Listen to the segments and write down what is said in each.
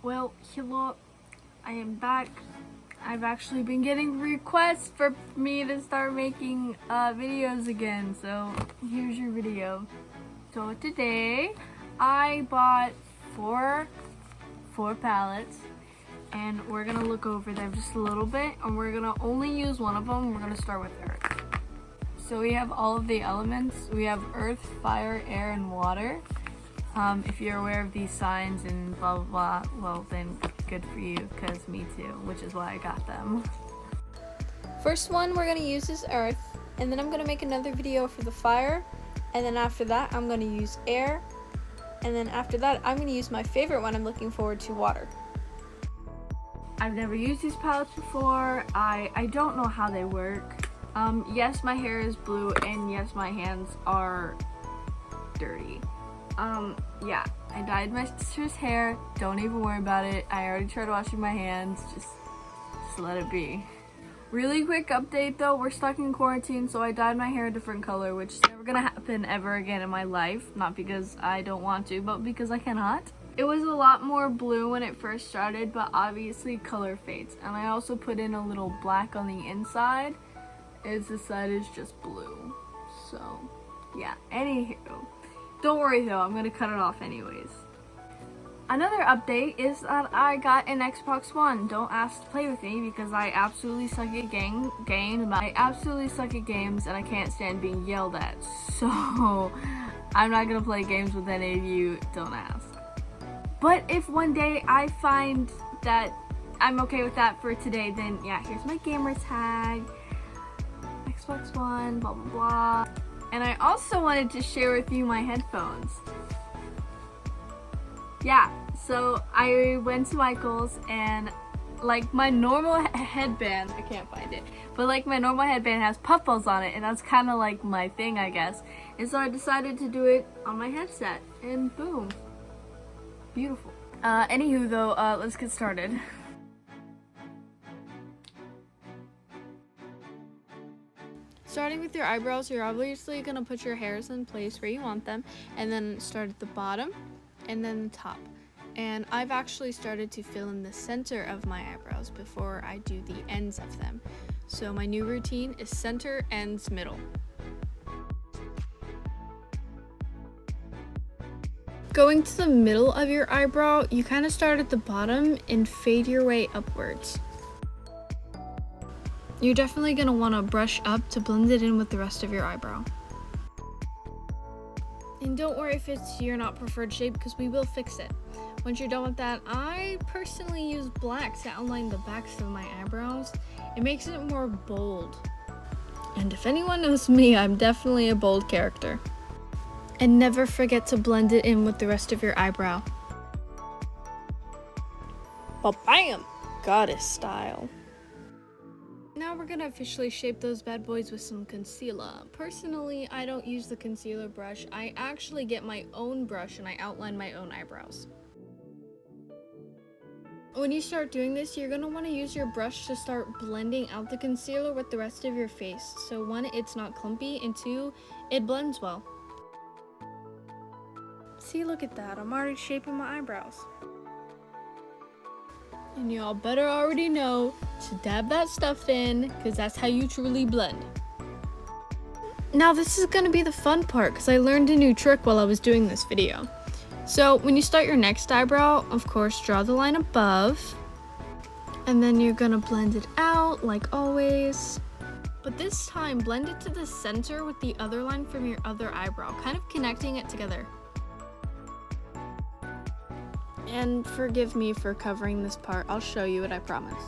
Well, hello, I am back. I've actually been getting requests for me to start making videos again, so here's your video. So today, I bought four pallets, and we're gonna look over them just a little bit, and we're gonna only use one of them. We're gonna start with earth. So we have all of the elements. We have earth, fire, air, and water. If you're aware of these signs and blah blah blah, well then good for you, because me too, which is why I got them. First one we're going to use is earth, and then I'm going to make another video for the fire, and then after that I'm going to use air, and then after that I'm going to use my favorite one I'm looking forward to, water. I've never used these palettes before. I don't know how they work. Yes, my hair is blue, and yes, my hands are dirty. Yeah, I dyed my sister's hair. Don't even worry about it. I already tried washing my hands. Just let it be. Really quick update though, we're stuck in quarantine, so I dyed my hair a different color, which is never gonna happen ever again in my life. Not because I don't want to, but because I cannot. It was a lot more blue when it first started, but obviously color fades. And I also put in a little black on the inside, as the side is just blue. So, yeah, anywho. Don't worry though, I'm gonna cut it off anyways. Another update is that I got an Xbox One. Don't ask to play with me because I absolutely suck at I absolutely suck at games, and I can't stand being yelled at. So I'm not gonna play games with any of you, don't ask. But if one day I find that I'm okay with that for today, then yeah, here's my gamer tag. Xbox One, blah blah blah. And I also wanted to share with you my headphones. Yeah, so I went to Michael's, and like my normal headband, I can't find it, but like my normal headband has puffballs on it, and that's kind of like my thing, I guess. And so I decided to do it on my headset, and boom. Beautiful. Anywho though, let's get started. Starting with your eyebrows, you're obviously going to put your hairs in place where you want them, and then start at the bottom and then the top. And I've actually started to fill in the center of my eyebrows before I do the ends of them. So my new routine is center, ends, middle. Going to the middle of your eyebrow, you kind of start at the bottom and fade your way upwards. You're definitely going to want to brush up to blend it in with the rest of your eyebrow. And don't worry if it's your not preferred shape, because we will fix it. Once you're done with that, I personally use black to outline the backs of my eyebrows. It makes it more bold. And if anyone knows me, I'm definitely a bold character. And never forget to blend it in with the rest of your eyebrow. Ba-bam! Goddess style. Now we're gonna officially shape those bad boys with some concealer. Personally, I don't use the concealer brush. I actually get my own brush and I outline my own eyebrows. When you start doing this, you're gonna wanna use your brush to start blending out the concealer with the rest of your face. So one, it's not clumpy, and two, it blends well. See, look at that, I'm already shaping my eyebrows. And y'all better already know to dab that stuff in, because that's how you truly blend. Now this is going to be the fun part, because I learned a new trick while I was doing this video. So when you start your next eyebrow, of course, draw the line above. And then you're going to blend it out like always. But this time, blend it to the center with the other line from your other eyebrow, kind of connecting it together. And forgive me for covering this part, I'll show you it, I promise.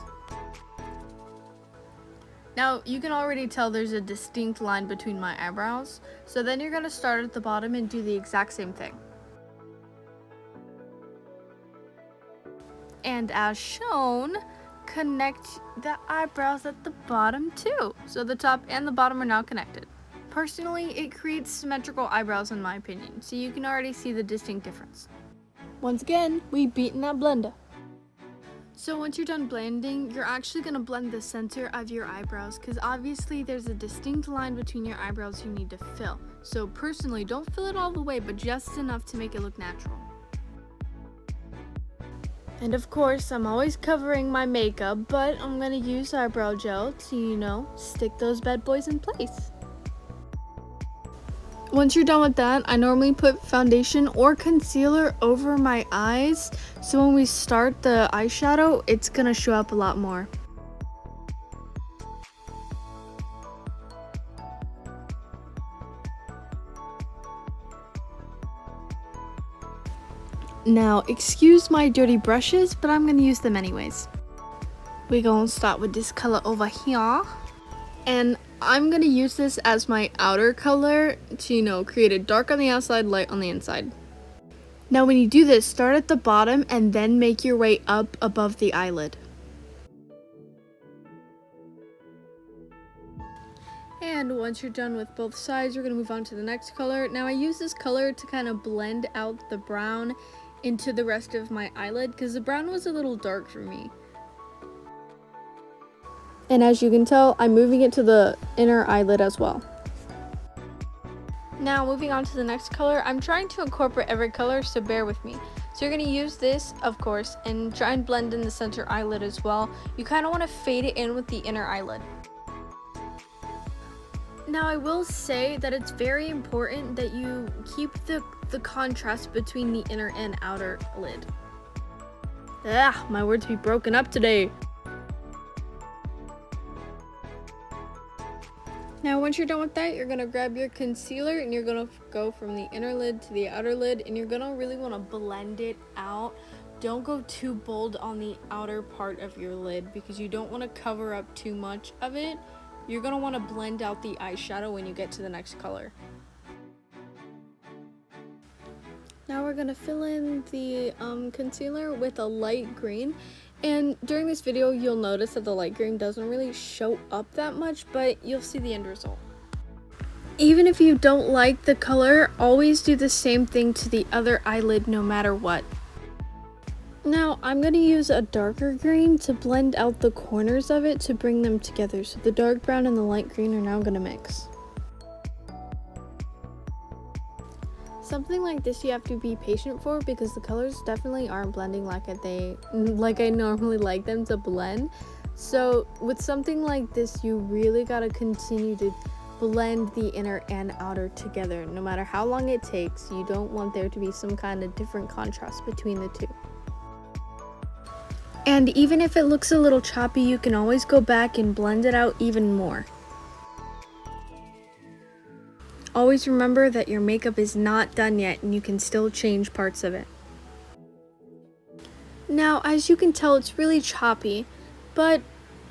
Now, you can already tell there's a distinct line between my eyebrows, so then you're going to start at the bottom and do the exact same thing. And as shown, connect the eyebrows at the bottom too, so the top and the bottom are now connected. Personally, it creates symmetrical eyebrows in my opinion, so you can already see the distinct difference. Once again, we beaten that blender. So once you're done blending, you're actually going to blend the center of your eyebrows, because obviously there's a distinct line between your eyebrows you need to fill. So personally, don't fill it all the way, but just enough to make it look natural. And of course, I'm always covering my makeup, but I'm gonna use eyebrow gel to, stick those bad boys in place. Once you're done with that, I normally put foundation or concealer over my eyes, so when we start the eyeshadow, it's gonna show up a lot more. Now, excuse my dirty brushes, but I'm gonna use them anyways. We're gonna start with this color over here. And I'm gonna use this as my outer color to, create a dark on the outside, light on the inside. Now when you do this, start at the bottom and then make your way up above the eyelid. And once you're done with both sides, we're gonna move on to the next color. Now I use this color to kind of blend out the brown into the rest of my eyelid because the brown was a little dark for me. And as you can tell, I'm moving it to the inner eyelid as well. Now moving on to the next color, I'm trying to incorporate every color, so bear with me. So you're going to use this, of course, and try and blend in the center eyelid as well. You kind of want to fade it in with the inner eyelid. Now I will say that it's very important that you keep the contrast between the inner and outer lid. My words be broken up today. Now once you're done with that, you're going to grab your concealer and you're going to go from the inner lid to the outer lid, and you're going to really want to blend it out. Don't go too bold on the outer part of your lid because you don't want to cover up too much of it. You're going to want to blend out the eyeshadow when you get to the next color. Now we're going to fill in the concealer with a light green. And during this video, you'll notice that the light green doesn't really show up that much, but you'll see the end result. Even if you don't like the color, always do the same thing to the other eyelid no matter what. Now, I'm going to use a darker green to blend out the corners of it to bring them together. So the dark brown and the light green are now going to mix. Something like this you have to be patient for because the colors definitely aren't blending like I normally like them to blend. So with something like this, you really got to continue to blend the inner and outer together. No matter how long it takes, you don't want there to be some kind of different contrast between the two. And even if it looks a little choppy, you can always go back and blend it out even more. Always remember that your makeup is not done yet and you can still change parts of it. Now, as you can tell, it's really choppy, but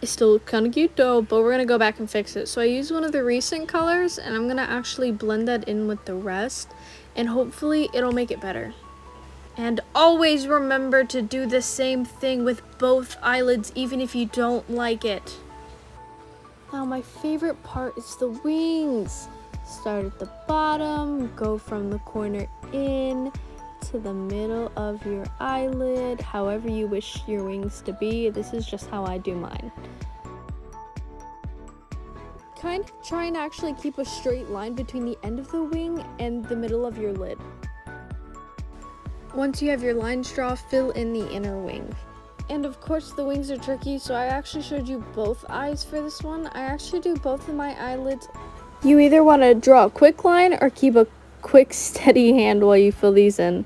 it's still kind of cute though, but we're going to go back and fix it. So I use one of the recent colors and I'm going to actually blend that in with the rest, and hopefully it'll make it better. And always remember to do the same thing with both eyelids, even if you don't like it. Now my favorite part is the wings. Start at the bottom, go from the corner in to the middle of your eyelid, however you wish your wings to be. This is just how I do mine. Kind of try and actually keep a straight line between the end of the wing and the middle of your lid. Once you have your lines drawn, fill in the inner wing. And of course the wings are tricky, so I actually showed you both eyes for this one. I actually do both of my eyelids. You either want to draw a quick line or keep a quick steady hand while you fill these in.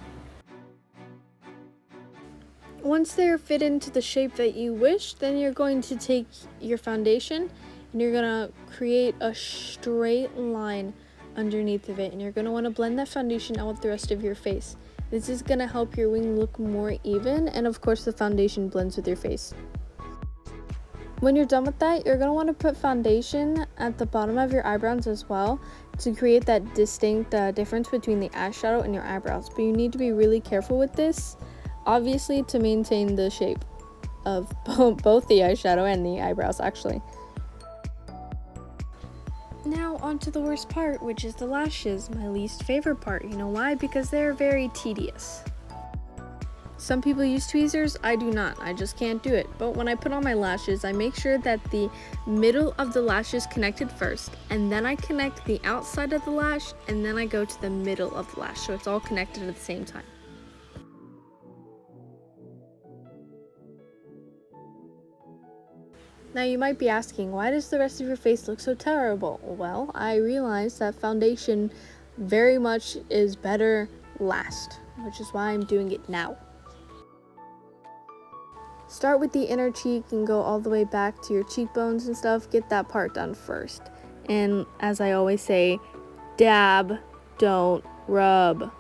Once they're fit into the shape that you wish, then you're going to take your foundation and you're going to create a straight line underneath of it, and you're going to want to blend that foundation out with the rest of your face. This is going to help your wing look more even, and of course the foundation blends with your face. When you're done with that, you're going to want to put foundation at the bottom of your eyebrows as well to create that distinct difference between the eyeshadow and your eyebrows. But you need to be really careful with this, obviously, to maintain the shape of both the eyeshadow and the eyebrows actually. Now on to the worst part, which is the lashes, my least favorite part. You know why? Because they're very tedious. Some people use tweezers, I do not. I just can't do it. But when I put on my lashes, I make sure that the middle of the lash is connected first, and then I connect the outside of the lash, and then I go to the middle of the lash, so it's all connected at the same time. Now you might be asking, why does the rest of your face look so terrible? Well, I realized that foundation very much is better last, which is why I'm doing it now. Start with the inner cheek and go all the way back to your cheekbones and stuff. Get that part done first. And as I always say, dab, don't rub.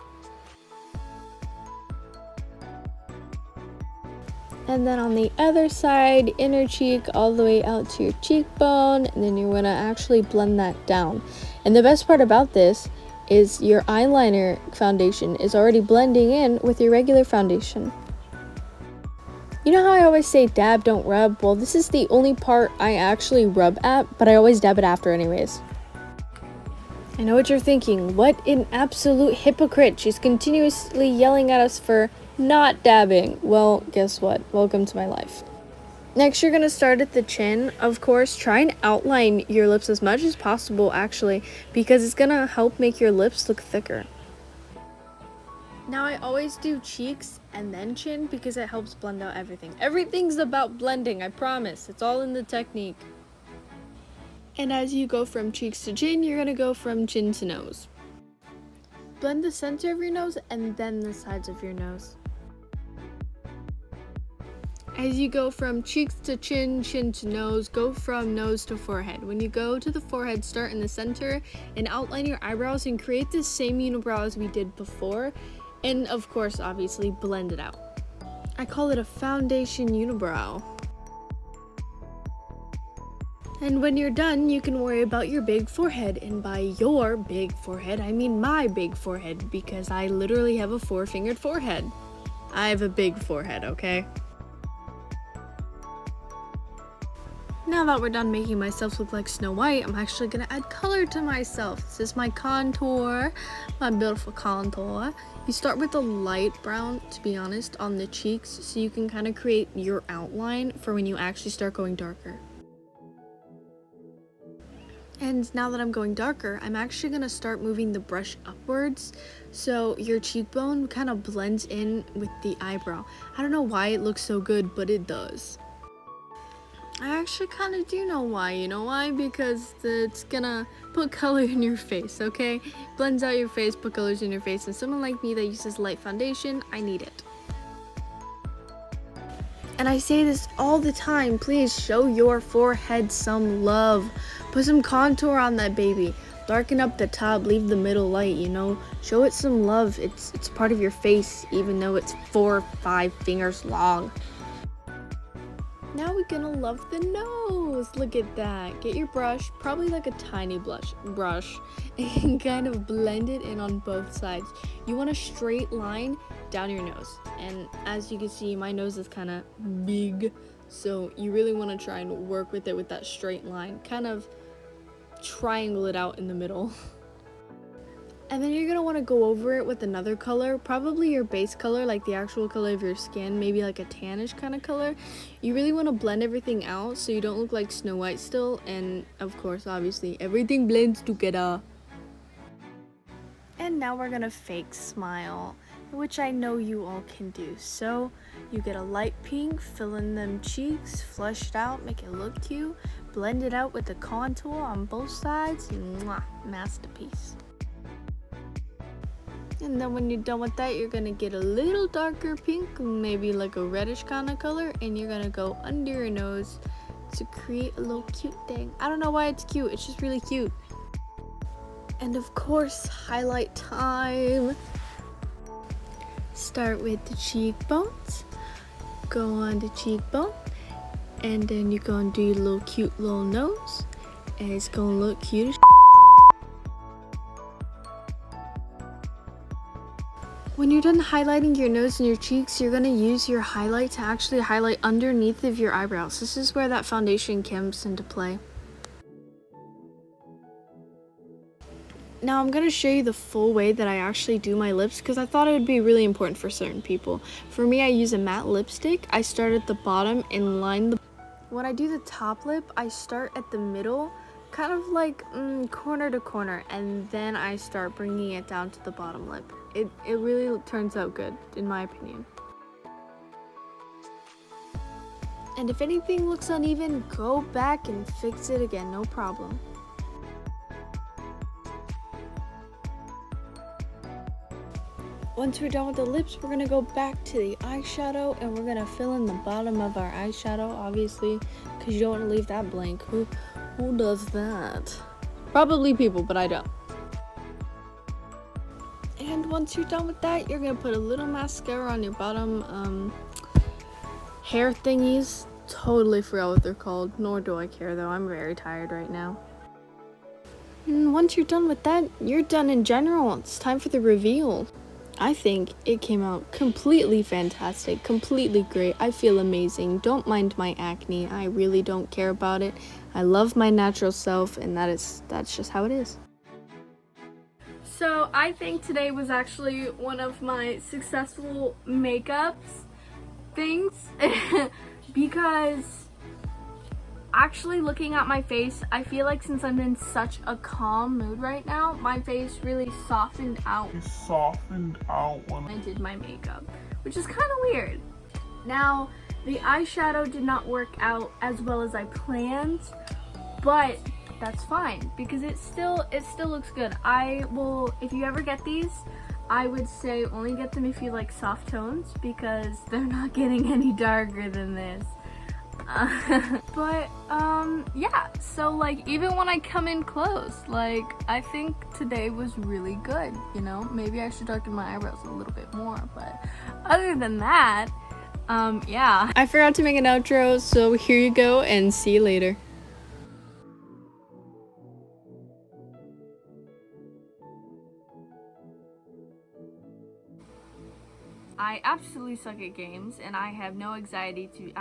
And then on the other side, inner cheek all the way out to your cheekbone, and then you're gonna actually blend that down. And the best part about this is your eyeliner foundation is already blending in with your regular foundation. You know how I always say dab, don't rub? Well, this is the only part I actually rub at, but I always dab it after anyways. I know what you're thinking. What an absolute hypocrite. She's continuously yelling at us for not dabbing. Well, guess what? Welcome to my life. Next, you're going to start at the chin. Of course, try and outline your lips as much as possible, actually, because it's going to help make your lips look thicker. Now, I always do cheeks and then chin because it helps blend out everything. Everything's about blending, I promise. It's all in the technique. And as you go from cheeks to chin, you're going to go from chin to nose. Blend the center of your nose and then the sides of your nose. As you go from cheeks to chin, chin to nose, go from nose to forehead. When you go to the forehead, start in the center and outline your eyebrows and create the same unibrow as we did before. And of course, obviously, blend it out. I call it a foundation unibrow. And when you're done, you can worry about your big forehead. And by your big forehead, I mean my big forehead, because I literally have a 4-fingered forehead. I have a big forehead, okay? Now that we're done making myself look like Snow White, I'm actually gonna add color to myself. This is my contour, my beautiful contour. You start with a light brown, to be honest, on the cheeks, so you can kind of create your outline for when you actually start going darker. And now that I'm going darker, I'm actually gonna start moving the brush upwards, so your cheekbone kind of blends in with the eyebrow. I don't know why it looks so good, but it does. I actually kind of do know why. You know why? Because it's gonna put color in your face, okay? Blends out your face, put colors in your face, and someone like me that uses light foundation, I need it. And I say this all the time, please show your forehead some love. Put some contour on that baby. Darken up the top, leave the middle light, you know? Show it some love. It's part of your face, even though it's 4 or 5 fingers long. Now we're gonna love the nose. Look at that. Get your brush, probably like a tiny brush, and kind of blend it in on both sides. You want a straight line down your nose. And as you can see, my nose is kind of big, so you really want to try and work with it with that straight line. Kind of triangle it out in the middle. And then you're going to want to go over it with another color, probably your base color, like the actual color of your skin, maybe like a tannish kind of color. You really want to blend everything out so you don't look like Snow White still, and of course, obviously, everything blends together. And now we're going to fake smile, which I know you all can do. So you get a light pink, fill in them cheeks, flush it out, make it look cute, blend it out with the contour on both sides, mwah, masterpiece. And then when you're done with that, you're gonna get a little darker pink, maybe like a reddish kind of color, and you're gonna go under your nose to create a little cute thing. I don't know why it's cute, it's just really cute. And of course, highlight time. Start with the cheekbones, go on the cheekbone, and then you're gonna do your little cute little nose, and it's gonna look cute as When you're done highlighting your nose and your cheeks, you're going to use your highlight to actually highlight underneath of your eyebrows. This is where that foundation comes into play. Now I'm going to show you the full way that I actually do my lips because I thought it would be really important for certain people. For me, I use a matte lipstick. I start at the bottom and line the... When I do the top lip, I start at the middle, kind of like corner to corner, and then I start bringing it down to the bottom lip. It really turns out good, in my opinion. And if anything looks uneven, go back and fix it again, no problem. Once we're done with the lips, we're gonna go back to the eyeshadow and we're gonna fill in the bottom of our eyeshadow, obviously, because you don't want to leave that blank. Who does that? Probably people, but I don't. And once you're done with that, you're gonna put a little mascara on your bottom hair thingies. Totally forgot what they're called, nor do I care though. I'm very tired right now. And once you're done with that, you're done in general. It's time for the reveal. I think it came out completely fantastic, completely great. I feel amazing. Don't mind my acne. I really don't care about it. I love my natural self, and that's just how it is. So I think today was actually one of my successful makeups things because actually looking at my face, I feel like since I'm in such a calm mood right now, my face really softened out when I did my makeup, which is kind of weird. Now, the eyeshadow did not work out as well as I planned, but that's fine because it still looks good. I will, if you ever get these, I would say only get them if you like soft tones because they're not getting any darker than this. Yeah, so like even when I come in close, like I think today was really good, you know? Maybe I should darken my eyebrows a little bit more, but other than that, yeah. I forgot to make an outro, so here you go and see you later. I absolutely suck at games and I have no anxiety to